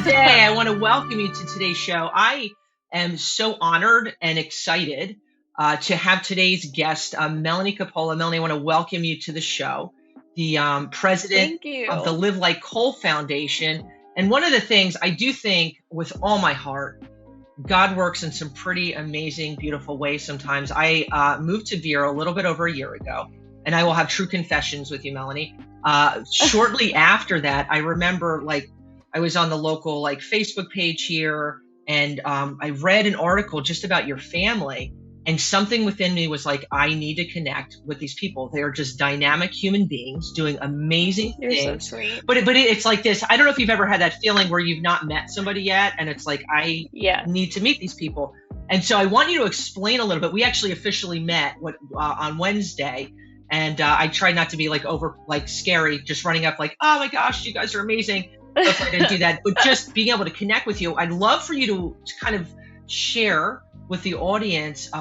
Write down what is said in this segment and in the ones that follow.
Today, I want to welcome you to today's show. I am so honored and excited to have today's guest, Melanie Coppola. Melanie, I want to welcome you to the show, the president Thank you. of the Live Like Cole Foundation. And one of the things I do think with all my heart, God works in some pretty amazing, beautiful ways sometimes. I moved to Vero a little bit over a year ago, and I will have true confessions with you, Melanie. Shortly after that, I remember I was on the local Facebook page here, and I read an article just about your family, and something within me was like, I need to connect with these people. They are just dynamic human beings doing amazing You're so things. sweet. But it's like this. I don't know if you've ever had that feeling where you've not met somebody yet, and it's like, I need to meet these people. And so I want you to explain a little bit. We actually officially met on Wednesday. And I tried not to be over scary, just running up oh my gosh, you guys are amazing. If I didn't do that, but just being able to connect with you. I'd love for you to kind of share with the audience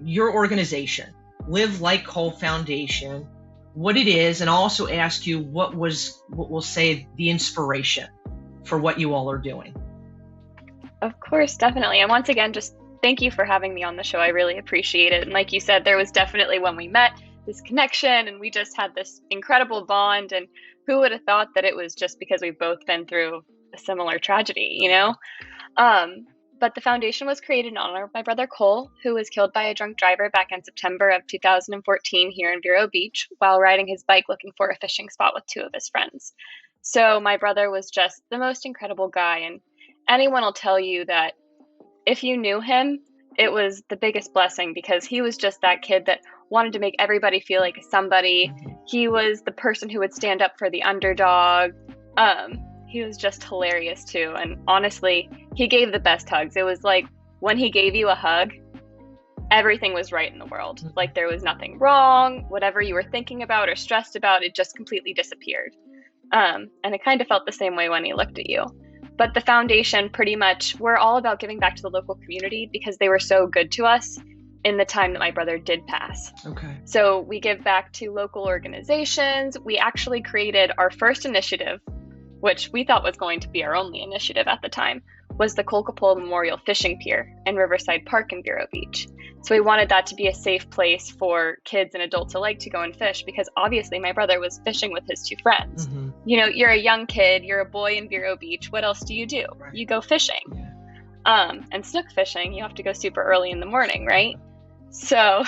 your organization, Live Like Cole Foundation, what it is, and I'll also ask you what we'll say the inspiration for what you all are doing. Of course, definitely. And once again, just thank you for having me on the show. I really appreciate it. And like you said, there was definitely when we met this connection and we just had this incredible bond. And who would have thought that it was just because we've both been through a similar tragedy, you know? But the foundation was created in honor of my brother Cole, who was killed by a drunk driver back in September of 2014 here in Vero Beach while riding his bike looking for a fishing spot with two of his friends. So my brother was just the most incredible guy. And anyone will tell you that if you knew him, it was the biggest blessing because he was just that kid that wanted to make everybody feel like somebody. He was the person who would stand up for the underdog. He was just hilarious too. And honestly, he gave the best hugs. It was like when he gave you a hug, everything was right in the world. Like there was nothing wrong. Whatever you were thinking about or stressed about, it just completely disappeared. And it kind of felt the same way when he looked at you. But the foundation, pretty much, we're all about giving back to the local community because they were so good to us in the time that my brother did pass. Okay. So we give back to local organizations. We actually created our first initiative, which we thought was going to be our only initiative at the time, was the Cole Coppola Memorial Fishing Pier in Riverside Park in Vero Beach. So we wanted that to be a safe place for kids and adults alike to go and fish because obviously my brother was fishing with his two friends. Mm-hmm. You know, you're a young kid, you're a boy in Vero Beach. What else do? Right. You go fishing. Yeah. And snook fishing, you have to go super early in the morning, right? So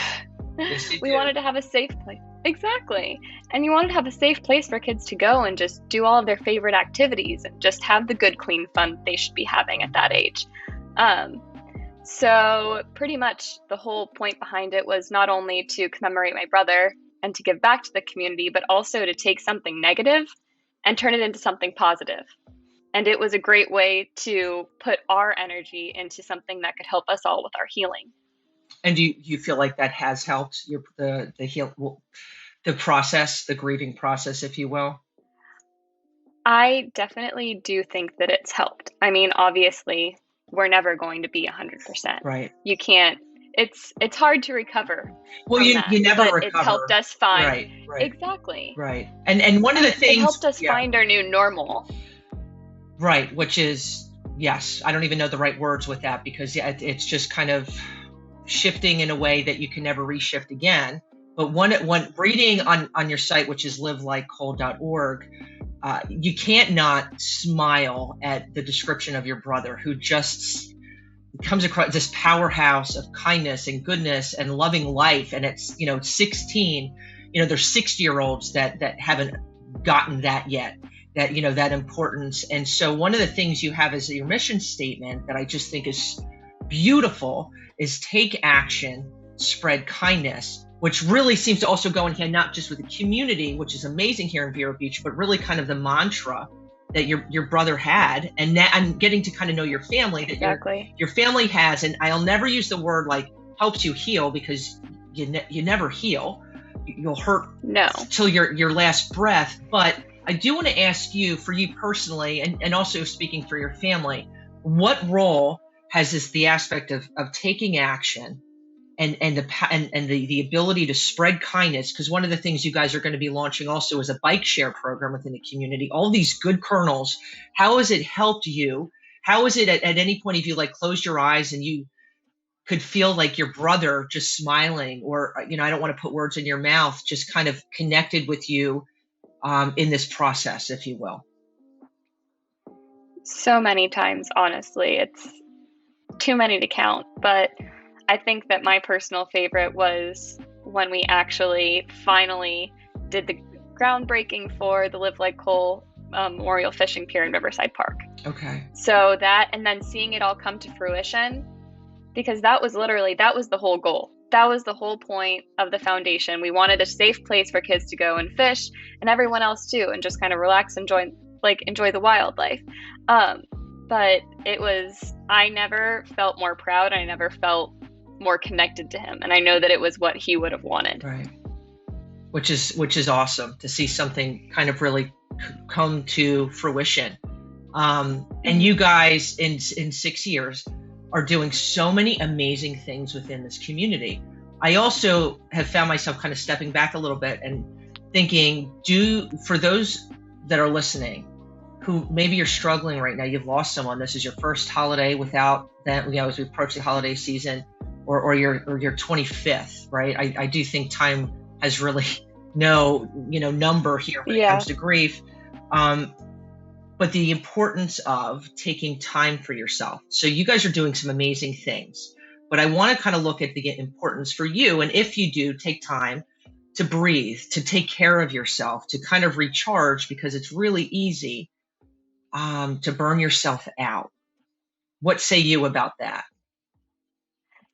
we wanted to have a safe place. Exactly. And you wanted to have a safe place for kids to go and just do all of their favorite activities and just have the good, clean fun they should be having at that age. So pretty much the whole point behind it was not only to commemorate my brother and to give back to the community, but also to take something negative and turn it into something positive. And it was a great way to put our energy into something that could help us all with our healing. And do you feel like that has helped the process, the grieving process, if you will? I definitely do think that it's helped. I mean, obviously, we're never going to be 100%. Right. You can't. It's hard to recover. Well, you never recover. It's helped us find. Right. Exactly. Right. And one of the things it helped us find our new normal. Right, which is yes. I don't even know the right words with that because it's just kind of shifting in a way that you can never reshift again. But one reading on your site, which is livelikecole.org, you can't not smile at the description of your brother who just comes across this powerhouse of kindness and goodness and loving life. And it's, 16, there's 60-year-olds that haven't gotten that yet, that importance. And so one of the things you have as your mission statement that I just think is beautiful is take action, spread kindness, which really seems to also go in hand, not just with the community, which is amazing here in Vero Beach, but really kind of the mantra that your brother had. And now I'm getting to kind of know your family, that exactly. your family has, and I'll never use the word helps you heal because you never heal. You'll hurt till your last breath. But I do want to ask you, for you personally, and also speaking for your family, what role has the aspect of taking action and the ability to spread kindness, because one of the things you guys are going to be launching also is a bike share program within the community. All these good kernels, how has it helped you? How is it at any point, if you like closed your eyes and you could feel like your brother just smiling, or I don't want to put words in your mouth, just kind of connected with you in this process, if you will? So many times, honestly, it's too many to count, but I think that my personal favorite was when we actually finally did the groundbreaking for the Live Like Cole Memorial Fishing Pier in Riverside Park. Okay. So that, and then seeing it all come to fruition, because that was the whole goal. That was the whole point of the foundation. We wanted a safe place for kids to go and fish, and everyone else too, and just kind of relax and enjoy the wildlife. But I never felt more proud. I never felt more connected to him. And I know that it was what he would have wanted. Right. Which is awesome to see something kind of really come to fruition. And you guys in 6 years are doing so many amazing things within this community. I also have found myself kind of stepping back a little bit and thinking, for those that are listening, who maybe you're struggling right now, you've lost someone, this is your first holiday without them, as we approach the holiday season, or your 25th, right? I do think time has really no number here when it comes to grief. But the importance of taking time for yourself. So you guys are doing some amazing things, but I want to kind of look at the importance for you. And if you do take time to breathe, to take care of yourself, to kind of recharge, because it's really easy to burn yourself out. What say you about that?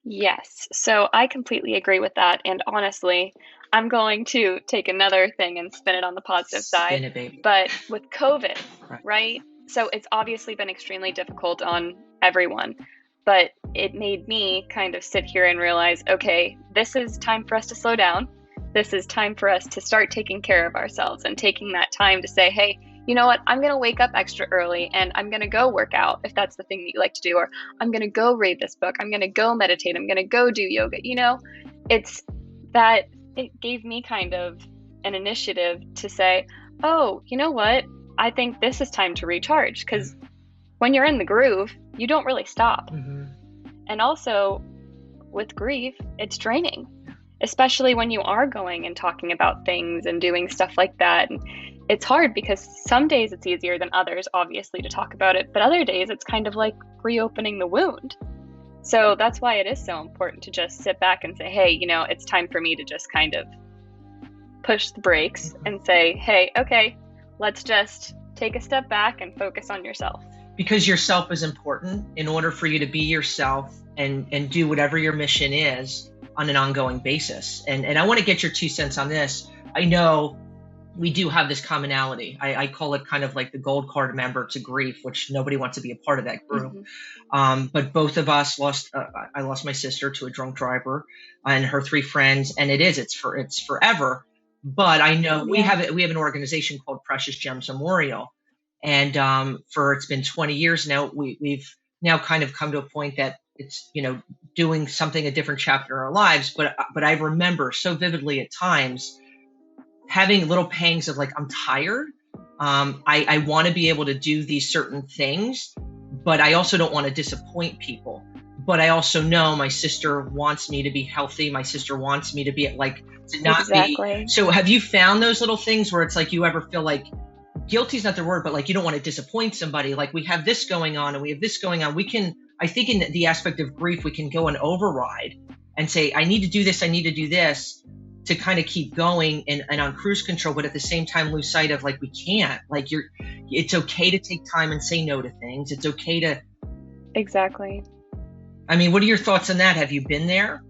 Yes. So I completely agree with that. And honestly, I'm going to take another thing and spin it on the positive side. Spin it, baby. But with COVID, right? So it's obviously been extremely difficult on everyone, but it made me kind of sit here and realize, okay, this is time for us to slow down. This is time for us to start taking care of ourselves and taking that time to say, hey, you know what, I'm going to wake up extra early and I'm going to go work out if that's the thing that you like to do, or I'm going to go read this book, I'm going to go meditate, I'm going to go do yoga. It's that it gave me kind of an initiative to say, oh, you know what, I think this is time to recharge, because when you're in the groove, you don't really stop. Mm-hmm. And also with grief, it's draining, especially when you are going and talking about things and doing stuff like that. And it's hard because some days it's easier than others, obviously, to talk about it, but other days it's kind of like reopening the wound. So that's why it is so important to just sit back and say, hey, it's time for me to just kind of push the brakes and say, hey, okay, let's just take a step back and focus on yourself. Because yourself is important in order for you to be yourself and do whatever your mission is on an ongoing basis. And I want to get your 2 cents on this. I know we do have this commonality. I call it kind of like the gold card member to grief, which nobody wants to be a part of that group. Mm-hmm. But both of us I lost my sister to a drunk driver and her 3 friends. And it's forever. But I know we have an organization called Precious Gems Memorial. And it's been 20 years now, we've now kind of come to a point that it's, doing something, a different chapter in our lives. But I remember so vividly at times having little pangs of like, I'm tired. I want to be able to do these certain things, but I also don't want to disappoint people. But I also know my sister wants me to be healthy. My sister wants me to be to not be. So have you found those little things where it's like you ever feel like guilty is not the word, but like you don't want to disappoint somebody? Like we have this going on and we have this going on. I think in the aspect of grief, we can go and override and say, I need to do this. I need to do this to kind of keep going and on cruise control, but at the same time lose sight of we can't, it's okay to take time and say no to things. It's okay to. Exactly. I mean, what are your thoughts on that? Have you been there?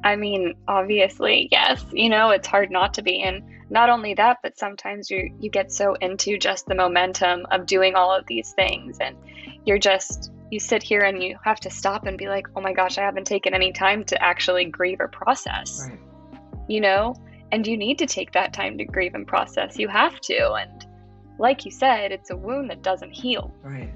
I mean, obviously, yes. It's hard not to be. And not only that, but sometimes you get so into just the momentum of doing all of these things. And you sit here and you have to stop and be like, oh my gosh, I haven't taken any time to actually grieve or process, right. And you need to take that time to grieve and process. You have to. And like you said, it's a wound that doesn't heal. Right.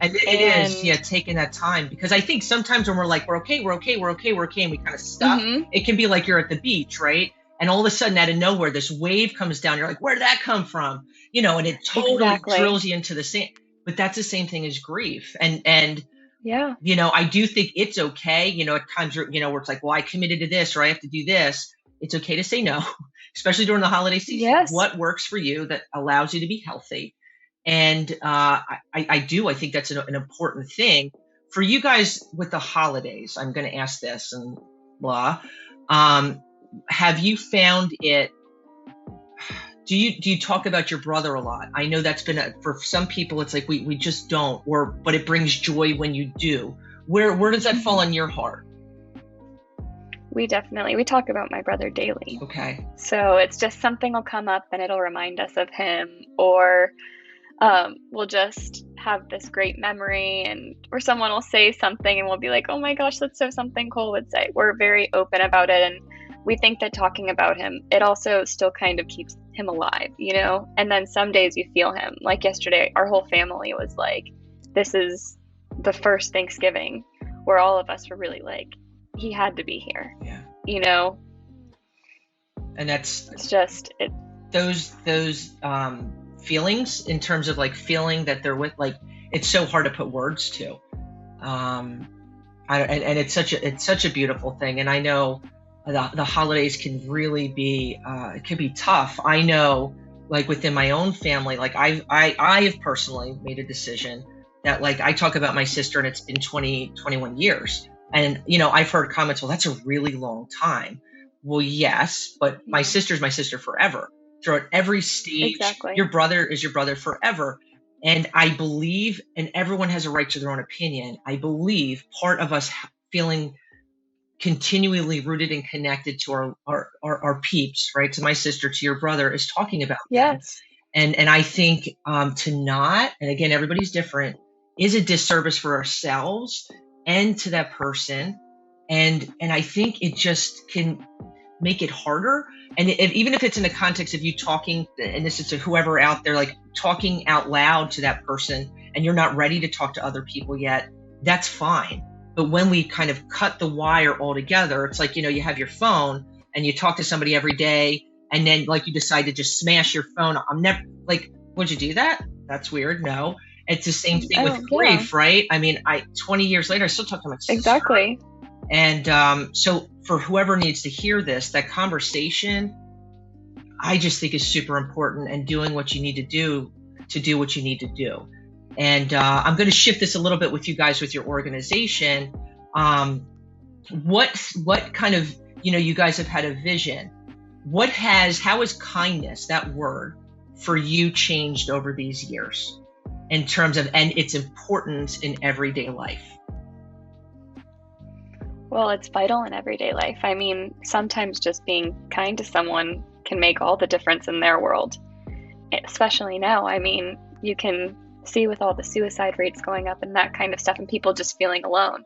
And it is, yeah, taking that time, because I think sometimes when we're like, we're okay, and we kind of stuck, it can be like you're at the beach, right? And all of a sudden, out of nowhere, this wave comes down. You're like, where did that come from? And it totally drills you into the sand. But that's the same thing as grief. And yeah, I do think it's okay. At times, where it's like, well, I committed to this, or I have to do this. It's okay to say no, especially during the holiday season. Yes. What works for you that allows you to be healthy? And I think that's an important thing for you guys with the holidays. I'm going to ask this and blah. Have you found it? Do you talk about your brother a lot? I know that's been for some people. It's like we just don't, but it brings joy when you do. Where does that fall on your heart? We talk about my brother daily. Okay. So it's just something will come up and it'll remind us of him, or we'll just have this great memory, or someone will say something and we'll be like, oh my gosh, that's so something Cole would say. We're very open about it, and we think that talking about him, it also still kind of keeps him alive, and then some days you feel him. Like yesterday, our whole family was like, this is the first Thanksgiving where all of us were really like, he had to be here. Yeah. And it's just those feelings, in terms of like feeling that they're with, like, it's so hard to put words to. And it's such a beautiful thing. And I know the holidays can really be it can be tough. I know, like within my own family, like I have personally made a decision that, like, I talk about my sister and it's been 21 years. And, I've heard comments, well, that's a really long time. Well, yes, but my sister's my sister forever. Throughout every stage, exactly. Your brother is your brother forever. And I believe, and everyone has a right to their own opinion, I believe part of us feeling continually rooted and connected to our peeps, right? To my sister, to your brother, is talking about yes. them. And I think to not, and again, everybody's different, is a disservice for ourselves and to that person. And I think it just can make it harder. And even if it's in the context of you talking, and this is to whoever out there, like talking out loud to that person, and you're not ready to talk to other people yet, that's fine. But when we kind of cut the wire altogether, it's like, you have your phone and you talk to somebody every day, and then like you decide to just smash your phone. I'm never like, would you do that? That's weird. No. It's the same thing with grief, right? I mean, 20 years later, I still talk to my sister. Exactly. And so for whoever needs to hear this, that conversation, I just think is super important, and doing what you need to do what you need to do. And I'm going to shift this a little bit with you guys with your organization. What kind of, you guys have had a vision. How has kindness, that word, for you changed over these years in terms of, and its importance in everyday life? Well, it's vital in everyday life. I mean, sometimes just being kind to someone can make all the difference in their world, especially now. I mean, you can see with all the suicide rates going up and that kind of stuff, and people just feeling alone.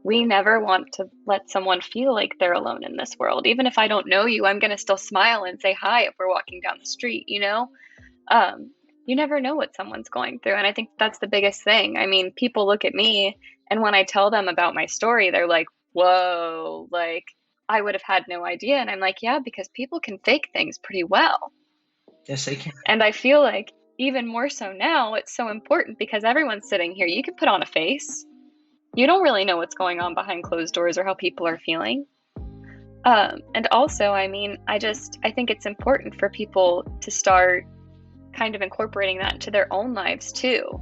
We never want to let someone feel like they're alone in this world. Even if I don't know you, I'm going to still smile and say hi if we're walking down the street, You never know what someone's going through. And I think that's the biggest thing. I mean, people look at me, and when I tell them about my story, they're like, whoa, like, I would have had no idea. And I'm like, yeah, because people can fake things pretty well. Yes, they can. And I feel like even more so now, it's so important because everyone's sitting here. You can put on a face. You don't really know what's going on behind closed doors or how people are feeling. And also, I mean, I think it's important for people to start kind of incorporating that into their own lives too.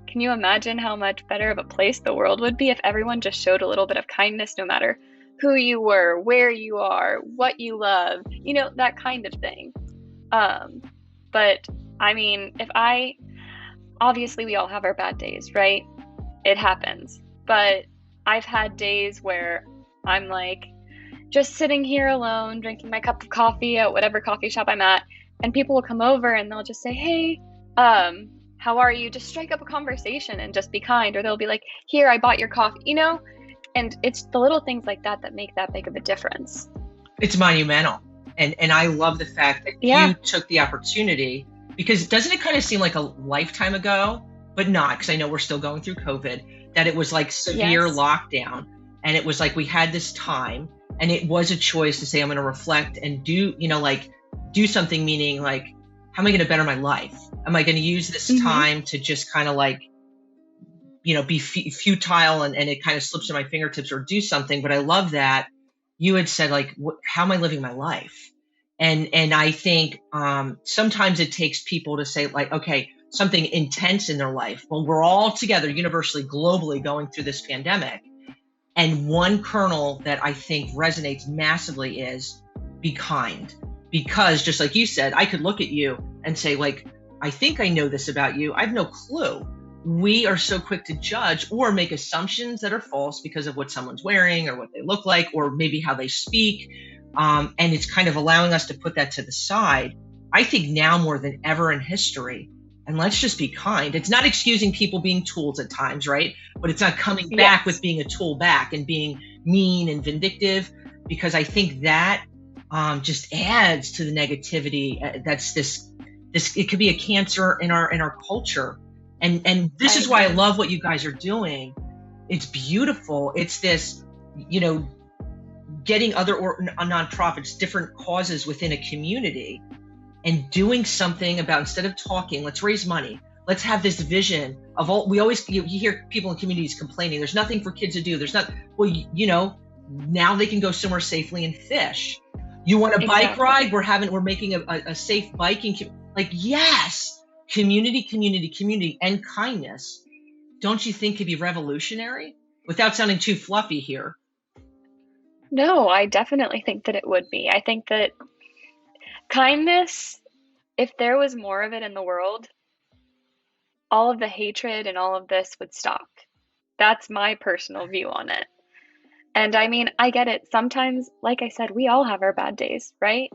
Can you imagine how much better of a place the world would be if everyone just showed a little bit of kindness, no matter who you were, where you are, what you love, that kind of thing. But I mean, obviously we all have our bad days, right? It happens. But I've had days where I'm like just sitting here alone, drinking my cup of coffee at whatever coffee shop I'm at, and people will come over and they'll just say, hey, how are you? Just strike up a conversation and just be kind. Or they'll be like, here, I bought your coffee, And it's the little things like that that make that big of a difference. It's monumental. And I love the fact that you took the opportunity, because doesn't it kind of seem like a lifetime ago but not, because I know we're still going through COVID, that it was like severe Yes. lockdown. And it was like we had this time, and it was a choice to say, I'm going to reflect and do, like do something, meaning like, how am I going to better my life? Am I going to use this time to just kind of like, be futile and it kind of slips through my fingertips, or do something? But I love that you had said, like, how am I living my life? And I think sometimes it takes people to say, like, okay, something intense in their life. Well, we're all together universally, globally going through this pandemic. And one kernel that I think resonates massively is be kind. Because just like you said, I could look at you and say, like, I think I know this about you. I have no clue. We are so quick to judge or make assumptions that are false because of what someone's wearing or what they look like, or maybe how they speak. And it's kind of allowing us to put that to the side. I think now more than ever in history, and let's just be kind. It's not excusing people being tools at times, right? But it's not coming back with being a tool back and being mean and vindictive, because I think that just adds to the negativity. That's this. It could be a cancer in our culture, and this is why I love what you guys are doing. It's beautiful. It's this, getting other nonprofits, different causes within a community, and doing something about, instead of talking, let's raise money. Let's have this vision of all. We always, you hear people in communities complaining, there's nothing for kids to do. There's not, well, now they can go somewhere safely and fish. You want a bike ride? We're making a safe biking, like, yes, community, and kindness. Don't you think could be revolutionary? Without sounding too fluffy here. No, I definitely think that it would be. I think that kindness, if there was more of it in the world, all of the hatred and all of this would stop. That's my personal view on it. And I mean, I get it. Sometimes, like I said, we all have our bad days, right?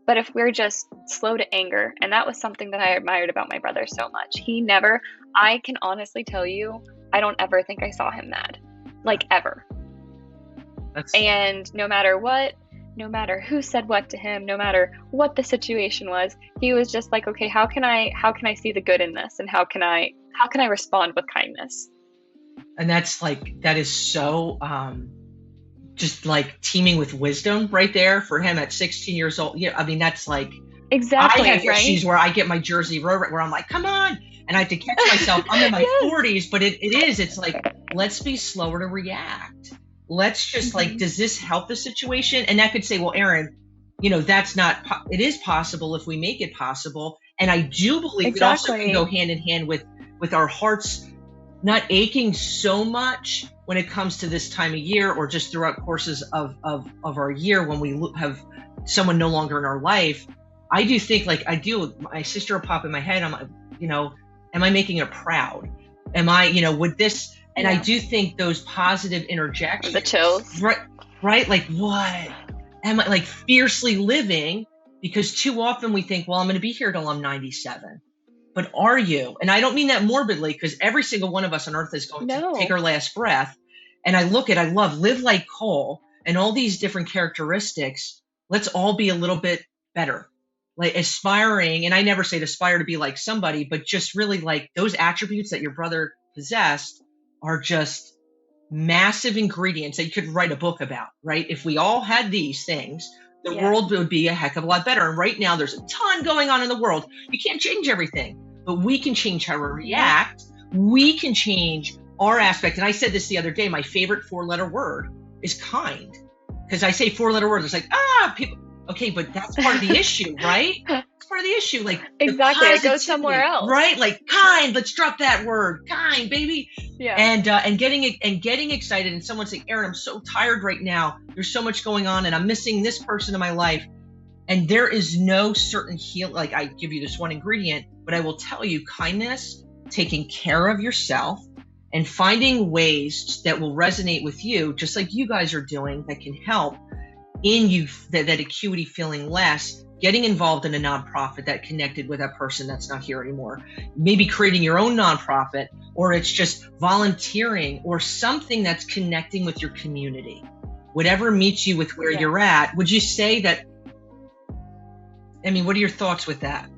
But if we're just slow to anger, and that was something that I admired about my brother so much. I can honestly tell you, I don't ever think I saw him mad, like ever. And no matter what, no matter who said what to him, no matter what the situation was, he was just like, okay, how can I see the good in this? And how can I respond with kindness? And that is so, just like teeming with wisdom right there for him at 16 years old. Yeah. I mean, that's like, exactly. I have issues where I get my Jersey road where I'm like, come on. And I have to catch myself. I'm in my 40s, but it's like, let's be slower to react. Let's just like, does this help the situation? And that could say, well, Erin, that's not, it is possible if we make it possible. And I do believe it also can go hand in hand with our hearts not aching so much when it comes to this time of year, or just throughout courses of our year when we have someone no longer in our life. I do think, like, my sister will pop in my head. I'm like, am I making her proud? Am I, would this, and I do think those positive interjections, the chills, right? Like, what am I, like, fiercely living? Because too often we think, well, I'm going to be here till I'm 97. But are you? And I don't mean that morbidly, because every single one of us on earth is going to take our last breath. And I love Live Like Cole and all these different characteristics. Let's all be a little bit better, like aspiring. And I never say to aspire to be like somebody, but just really like those attributes that your brother possessed are just massive ingredients that you could write a book about, right? If we all had these things, the world would be a heck of a lot better. And right now there's a ton going on in the world. You can't change everything, but we can change how we react. We can change our aspect. And I said this the other day, my favorite 4-letter word is kind. Because I say 4-letter words, it's like, people, okay, but that's part of the issue, right? It's part of the issue. Like, exactly, it goes somewhere else, right? Like, kind. Let's drop that word, kind, baby. Yeah. And getting excited, and someone saying, Erin, I'm so tired right now. There's so much going on, and I'm missing this person in my life. And there is no certain heal. Like, I give you this one ingredient, but I will tell you, kindness, taking care of yourself, and finding ways that will resonate with you, just like you guys are doing, that can help in you, that acuity feeling less, getting involved in a nonprofit that connected with that person that's not here anymore, maybe creating your own nonprofit, or it's just volunteering or something that's connecting with your community, whatever meets you with where you're at. Would you say that, what are your thoughts with that?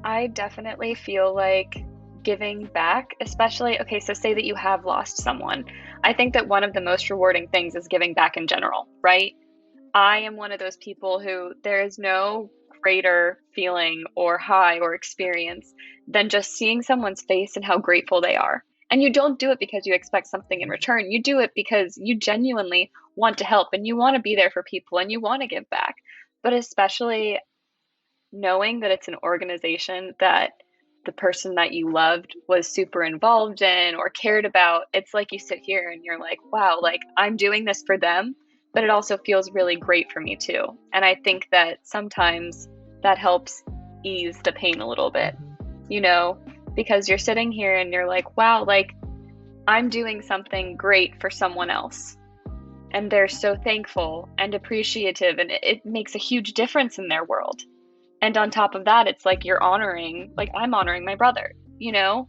I definitely feel like giving back, especially, okay, so say that you have lost someone. I think that one of the most rewarding things is giving back in general, right? I am one of those people who there is no greater feeling or high or experience than just seeing someone's face and how grateful they are. And you don't do it because you expect something in return. You do it because you genuinely want to help and you want to be there for people and you want to give back. But especially knowing that it's an organization that the person that you loved was super involved in or cared about, it's like you sit here and you're like, wow, like I'm doing this for them, but it also feels really great for me too. And I think that sometimes that helps ease the pain a little bit, you know, because you're sitting here and you're like, wow, like I'm doing something great for someone else. And they're so thankful and appreciative, and it makes a huge difference in their world. And on top of that, it's like you're honoring, like I'm honoring my brother, you know?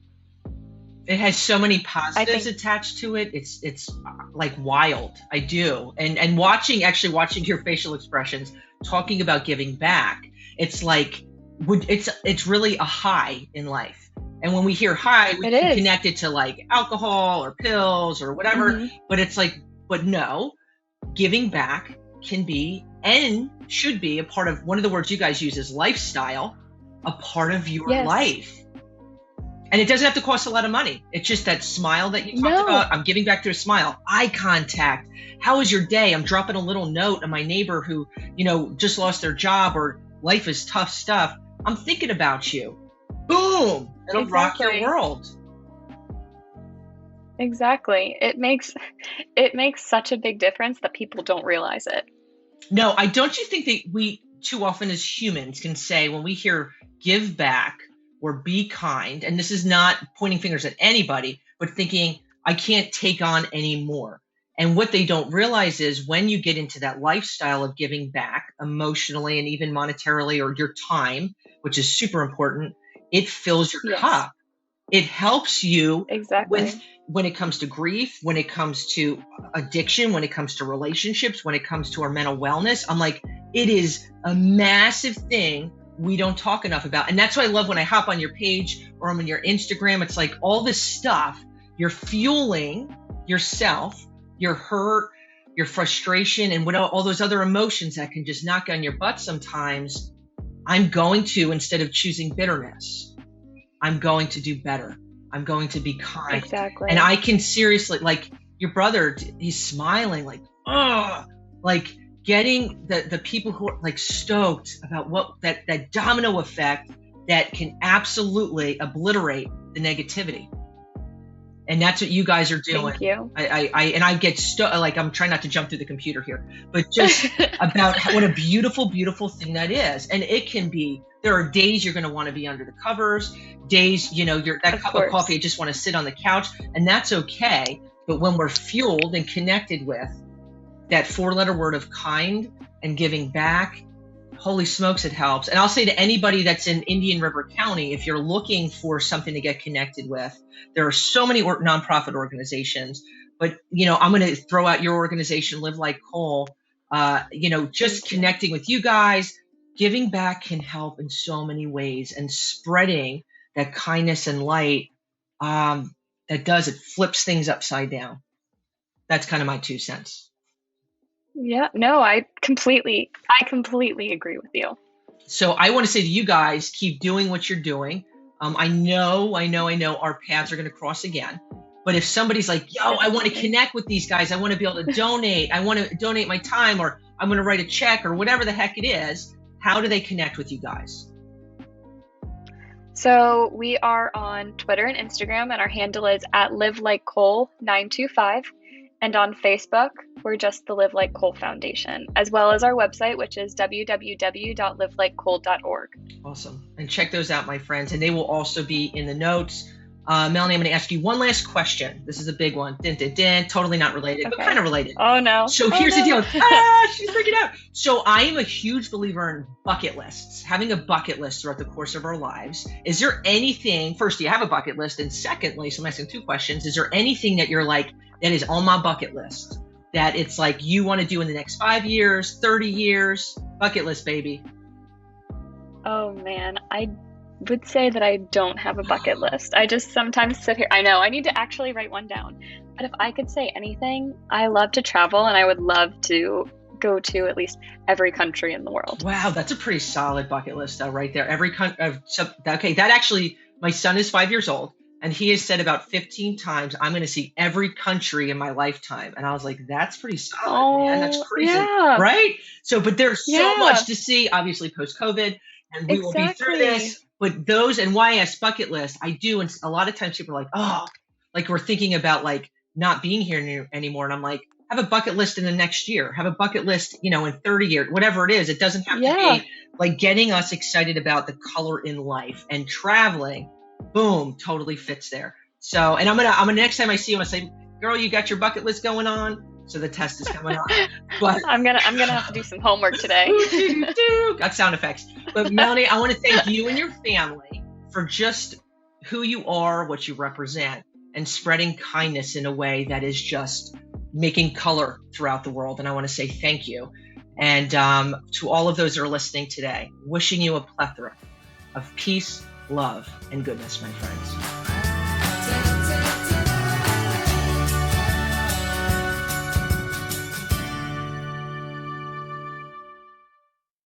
It has so many positives attached to it. It's like wild. I do. And watching your facial expressions, talking about giving back, it's like, it's really a high in life. And when we hear high, we can connect it to like alcohol or pills or whatever. But it's like, but no, giving back can be and should be a part of, one of the words you guys use is lifestyle, a part of your life. And it doesn't have to cost a lot of money. It's just that smile that you talked about. I'm giving back through a smile. Eye contact. How was your day? I'm dropping a little note on my neighbor who, you know, just lost their job or life is tough stuff. I'm thinking about you. Boom. It'll rock your world. Exactly. It makes such a big difference that people don't realize it. No, don't you think that we too often as humans can say when we hear give back or be kind, and this is not pointing fingers at anybody, but thinking I can't take on anymore. And what they don't realize is when you get into that lifestyle of giving back emotionally and even monetarily or your time, which is super important, it fills your cup. It helps you with when it comes to grief, when it comes to addiction, when it comes to relationships, when it comes to our mental wellness. I'm like, it is a massive thing we don't talk enough about. And that's why I love when I hop on your page or I'm on your Instagram. It's like all this stuff, you're fueling yourself, your hurt, your frustration, and what all those other emotions that can just knock on your butt sometimes. I'm going to, instead of choosing bitterness, I'm going to do better. I'm going to be kind. Exactly. And I can seriously, like your brother, he's smiling like, oh, like getting the people who are like stoked about what that domino effect that can absolutely obliterate the negativity. And that's what you guys are doing. Thank you. I get like, I'm trying not to jump through the computer here, but just about what a beautiful, beautiful thing that is. And it can be, there are days you're going to want to be under the covers, days, you know, that cup of coffee, you just want to sit on the couch, and that's okay. But when we're fueled and connected with that 4-letter word of kind and giving back, holy smokes, it helps. And I'll say to anybody that's in Indian River County, if you're looking for something to get connected with, there are so many nonprofit organizations, but, you know, I'm going to throw out your organization, Live Like Cole, you know, just connecting with you guys, giving back can help in so many ways, and spreading that kindness and light, it flips things upside down. That's kind of my 2 cents. Yeah, no, I completely agree with you. So I want to say to you guys, keep doing what you're doing. I know our paths are going to cross again. But if somebody's like, yo, I want to connect with these guys, I want to be able to donate, I want to donate my time, or I'm going to write a check, or whatever the heck it is, how do they connect with you guys? So we are on Twitter and Instagram, and our handle is at livelikeCole925. And on Facebook, we're just the Live Like Cole Foundation, as well as our website, which is www.livelikecole.org. Awesome. And check those out, my friends. And they will also be in the notes. Melanie, I'm going to ask you one last question. This is a big one. Totally not related, but kind of related. Oh, no. So here's the deal. She's freaking out. So I am a huge believer in bucket lists, having a bucket list throughout the course of our lives. Is there anything, first, do you have a bucket list? And secondly, so I'm asking 2 questions. Is there anything that you're like, that is on my bucket list, that it's like you want to do in the next 5 years, 30 years? Bucket list, baby. Oh, man. I would say that I don't have a bucket list. I just sometimes sit here. I know I need to actually write one down. But if I could say anything, I love to travel and I would love to go to at least every country in the world. Wow, that's a pretty solid bucket list right there. Every country. Okay, that actually, my son is 5 years old, and he has said about 15 times, "I'm going to see every country in my lifetime." And I was like, "That's pretty solid, man. That's crazy, yeah. right?" So, but there's so Yeah. much to see, obviously post COVID, and we will be through this. But those, and why I ask bucket list, I do, and a lot of times people are like, "Oh, like we're thinking about like not being here anymore," and I'm like, have a bucket list in the next year, have a bucket list, in 30 years, whatever it is. It doesn't have to be like getting us excited about the color in life, and traveling, boom, totally fits there. So, and I'm gonna next time I see you, I'm gonna say, girl, you got your bucket list going on? So the test is coming on. But I'm gonna have to do some homework today. Got sound effects. But Melanie, I want to thank you and your family for just who you are, what you represent, and spreading kindness in a way that is just making color throughout the world. And I want to say thank you. And to all of those that are listening today, wishing you a plethora of peace, love, and goodness, my friends.